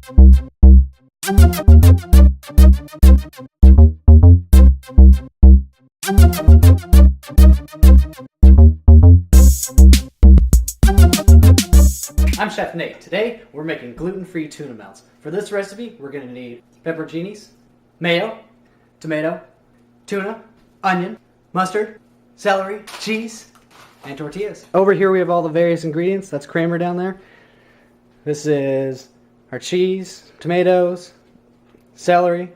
I'm Chef Nate. Today we're making gluten-free tuna melts. For this recipe we're going to need pepperoncinis, mayo, tomato, tuna, onion, mustard, celery, cheese, and tortillas. Over here we have all the various ingredients. That's Kramer down there. This is our cheese, tomatoes, celery,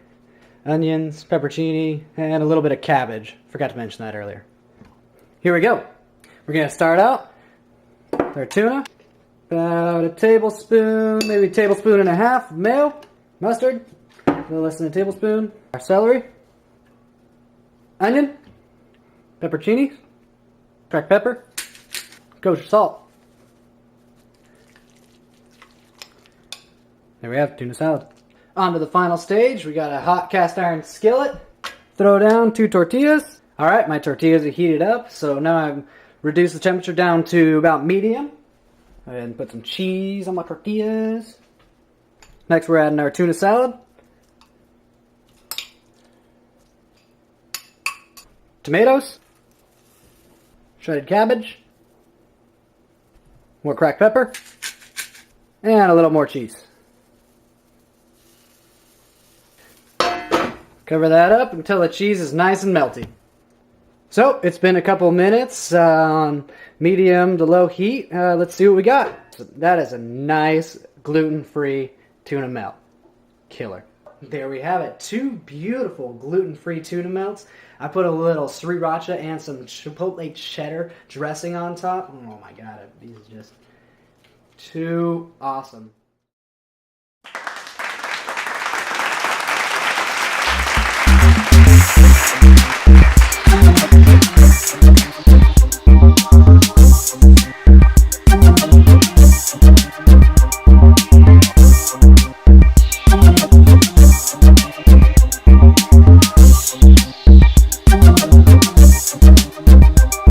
onions, pepperoncini, and a little bit of cabbage. Forgot to mention that earlier. Here we go. We're going to start out with our tuna. About a tablespoon, maybe a tablespoon and a half of mayo, mustard, a little less than a tablespoon. Our celery, onion, pepperoncini, cracked pepper, kosher salt. There we have tuna salad. On to the final stage. We got a hot cast iron skillet. Throw down 2 tortillas. Alright, my tortillas are heated up, so now I've reduced the temperature down to about medium. And put some cheese on my tortillas. Next we're adding our tuna salad. Tomatoes. Shredded cabbage. More cracked pepper. And a little more cheese. Cover that up until the cheese is nice and melty. So, it's been a couple minutes on medium to low heat. Let's see what we got. So that is a nice gluten-free tuna melt. Killer. There we have it. 2 beautiful gluten-free tuna melts. I put a little sriracha and some chipotle cheddar dressing on top. Oh my god, these are just too awesome.